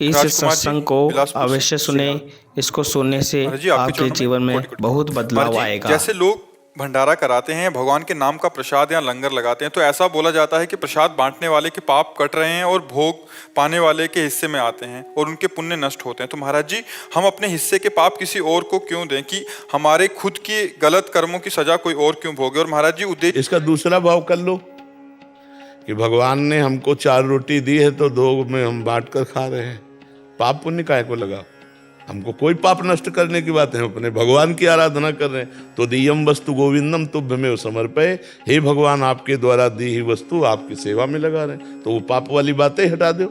इस राजकुमार जी, सत्संग को बिलासपुर से। अवश्य सुने। इसको सुनने से महाराज जी, आपके आपके चरणों में जीवन में कोटि-कोटि बहुत महाराज बदलाव जी, आएगा। जैसे लोग भंडारा कराते हैं, भगवान के नाम का प्रसाद या लंगर लगाते हैं, तो ऐसा बोला जाता है कि प्रसाद बांटने वाले के पाप कट रहे हैं और भोग पाने वाले के हिस्से में आते हैं और उनके पुण्य नष्ट होते हैं। तो महाराज जी, हम अपने हिस्से के पाप किसी और को क्यों दें कि हमारे खुद के गलत कर्मों की सजा कोई और क्यों भोगे? और महाराज जी, उद्देश्य इसका दूसरा भाव कर लो कि भगवान ने हमको 4 रोटी दी है तो 2 में हम बांट कर खा रहे हैं। पाप पुण्य काहे को लगा? हमको कोई पाप नष्ट करने की बात है, अपने भगवान की आराधना कर रहे हैं। तो दियम वस्तु गोविंदम तुभ्यमेव समर्पये, हे भगवान आपके द्वारा दी हुई वस्तु आपकी सेवा में लगा रहे हैं, तो वो पाप वाली बातें हटा दो।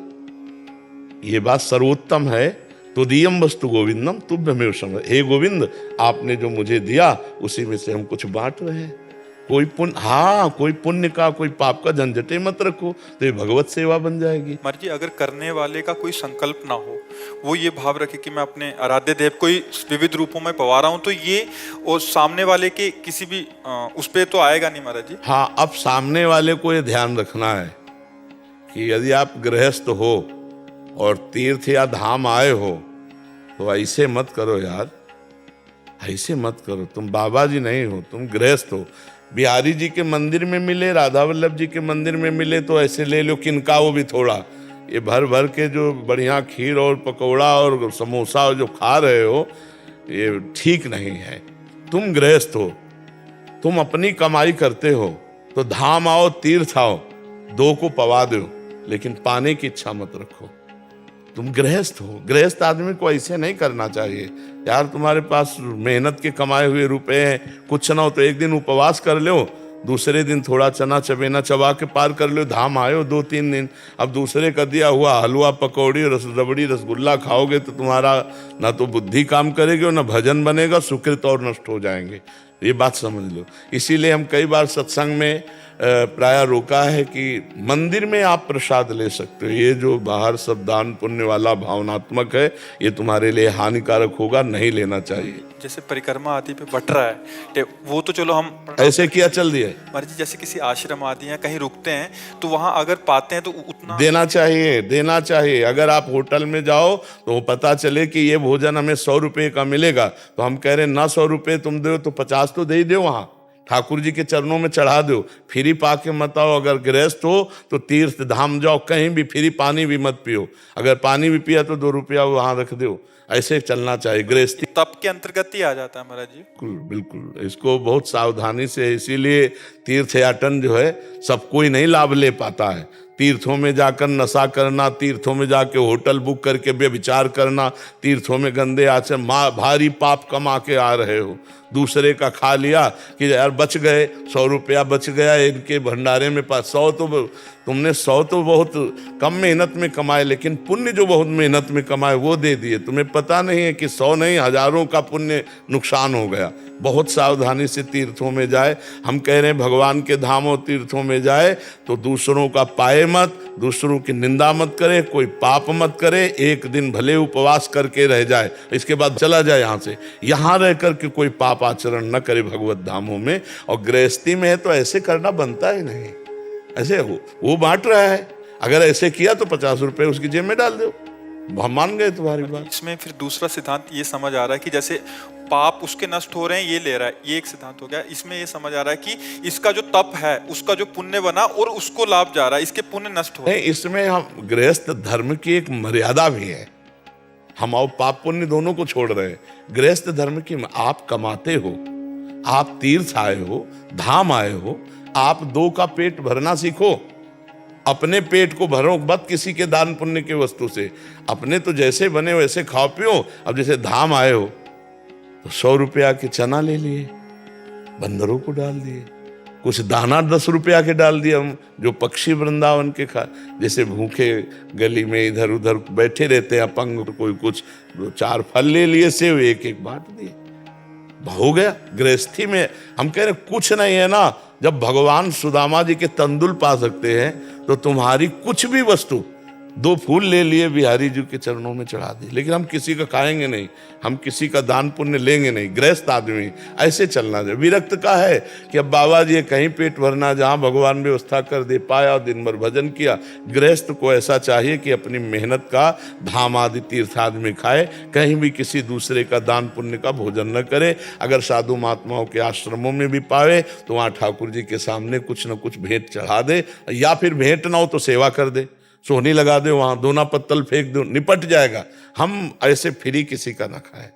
ये बात सर्वोत्तम है। तो दियम वस्तु गोविंदम तुभ्यमेव समर्पये, हे गोविंद आपने जो मुझे दिया उसी में से हम कुछ बांट रहे हैं। कोई पुण्य का कोई पाप का झंझटे मत रखो, तो ये भगवत सेवा बन जाएगी। महाराज जी, अगर करने वाले का कोई संकल्प ना हो, वो ये भाव रखे कि मैं अपने आराध्य देव को विविध रूपों में पवा रहा हूं, तो ये और सामने वाले के किसी भी उस पे तो आएगा नहीं महाराज जी। हाँ, अब सामने वाले को ये ध्यान रखना है कि यदि आप गृहस्थ हो और तीर्थ या धाम आए हो तो ऐसे मत करो यार, ऐसे मत करो। तुम बाबा जी नहीं हो, तुम गृहस्थ हो। बिहारी जी के मंदिर में मिले, राधा वल्लभ जी के मंदिर में मिले तो ऐसे ले लो किनका वो भी थोड़ा। ये भर भर के जो बढ़िया खीर और पकौड़ा और समोसा जो खा रहे हो, ये ठीक नहीं है। तुम गृहस्थ हो, तुम अपनी कमाई करते हो, तो धाम आओ तीर्थ आओ, 2 को पवा दो, लेकिन पाने की इच्छा मत रखो। तुम गृहस्थ हो, गृहस्थ आदमी को ऐसे नहीं करना चाहिए यार। तुम्हारे पास मेहनत के कमाए हुए रुपए हैं, कुछ ना हो तो एक दिन उपवास कर लो, दूसरे दिन थोड़ा चना चबेना चबा के पार कर लो। धाम आयो 2-3 दिन, अब दूसरे का दिया हुआ हलवा पकौड़ी रबड़ी रसगुल्ला खाओगे तो तुम्हारा ना तो बुद्धि काम करेगी और ना भजन बनेगा, सुकृत और नष्ट हो जाएंगे। ये बात समझ लो। इसीलिए हम कई बार सत्संग में प्राय रोका है कि मंदिर में आप प्रसाद ले सकते हो, ये जो बाहर सब दान पुण्य वाला भावनात्मक है ये तुम्हारे लिए हानिकारक होगा, नहीं लेना चाहिए। जैसे परिक्रमा आदि पे बट रहा है, वो तो चलो हम ऐसे किया चल दिया। महाराज जी, जैसे किसी आश्रम आदि या कहीं रुकते हैं तो वहां अगर पाते हैं तो उतना देना चाहिए, देना चाहिए। अगर आप होटल में जाओ तो पता चले कि ये भोजन हमें 100 रुपये का मिलेगा, तो हम कह रहे हैं ना 100 रुपये तुम दो तो 50 तो दे ही दो, वहां ठाकुर जी के चरणों में चढ़ा दो। फ्री पाके मत आओ। अगर गृहस्थ हो तो तीर्थ धाम जाओ, कहीं भी फ्री पानी भी मत पियो। अगर पानी भी पिया तो 2 रुपया वहां रख दो। ऐसे चलना चाहिए। गृहस्थी तप के अंतर्गत ही आ जाता है महाराज जी। बिल्कुल बिल्कुल, इसको बहुत सावधानी से, इसीलिए तीर्थयाटन जो है सब कोई नहीं लाभ ले पाता है। तीर्थों में जाकर नशा करना, तीर्थों में जाके होटल बुक करके व्यभिचार करना, तीर्थों में गंदे आचरण, भारी पाप कमा के आ रहे हो। दूसरे का खा लिया कि यार बच गए, 100 रुपया बच गया इनके भंडारे में, 100 तो तुमने 100 तो बहुत कम मेहनत में कमाए, लेकिन पुण्य जो बहुत मेहनत में कमाए वो दे दिए। तुम्हें पता नहीं है कि 100 नहीं हजारों का पुण्य नुकसान हो गया। बहुत सावधानी से तीर्थों में जाए। हम कह रहे हैं भगवान के धामों तीर्थों में जाए तो दूसरों का पाए मत, दूसरों की निंदा मत करे, कोई पाप मत करे। एक दिन भले उपवास करके रह जाए, इसके बाद चला जाए यहाँ से। यहाँ रह करके कोई पाप आचरण न करे भगवत धामों में। और गृहस्थी में है तो ऐसे करना बनता ही नहीं। ऐसे वो बांट रहा है, अगर ऐसे किया तो 50 रुपये उसकी जेब में डाल दो, हम मान गए तुम्हारी बात। इसमें फिर दूसरा सिद्धांत ये समझ आ रहा है कि जैसे पाप उसके नष्ट हो रहे हैं, ये ले रहा है, ये एक सिद्धांत हो गया। इसमें ये समझ आ रहा है कि इसका जो तप है उसका जो पुण्य बना और उसको लाभ जा रहा है, इसके पुण्य नष्ट हो रहे हैं। इसमें हम गृहस्थ धर्म की एक मर्यादा भी है। हम और पाप पुण्य दोनों को छोड़ रहे हैं। गृहस्थ धर्म की, आप कमाते हो, आप तीर्थ आए हो, धाम आए हो, आप 2 का पेट भरना सीखो। अपने पेट को भरो मत किसी के दान पुण्य की वस्तु से। अपने तो जैसे बने वैसे खाओ पियो। अब जैसे धाम आए हो तो 100 रुपया के चना ले लिए, बंदरों को डाल दिए, कुछ दाना 10 रुपया के डाल दिए। हम जो पक्षी वृंदावन के खा, जैसे भूखे गली में इधर उधर बैठे रहते हैं अपंग, कोई कुछ 4 फल ले लिए, सेव एक बांट दिए, हो गया। गृहस्थी में हम कह रहे कुछ नहीं है ना। जब भगवान सुदामा जी के तंदुल पा सकते हैं तो तुम्हारी कुछ भी वस्तु 2 फूल ले लिए, बिहारी जी के चरणों में चढ़ा दिए, लेकिन हम किसी का खाएंगे नहीं, हम किसी का दान पुण्य लेंगे नहीं। गृहस्थ आदमी ऐसे चलना चाहिए। विरक्त का है कि अब बाबा जी कहीं पेट भरना, जहाँ भगवान व्यवस्था कर दे पाया और दिन भर भजन किया। गृहस्थ को ऐसा चाहिए कि अपनी मेहनत का धाम आदि तीर्थ आदि खाए, कहीं भी किसी दूसरे का दान पुण्य का भोजन न करे। अगर साधु महात्माओं के आश्रमों में भी पावे तो वहाँ ठाकुर जी के सामने कुछ न कुछ भेंट चढ़ा दे, या फिर भेंट ना हो तो सेवा कर दे, सोहनी लगा दे, वहां दोना पत्तल फेंक दो, निपट जाएगा। हम ऐसे फ्री किसी का ना खाए।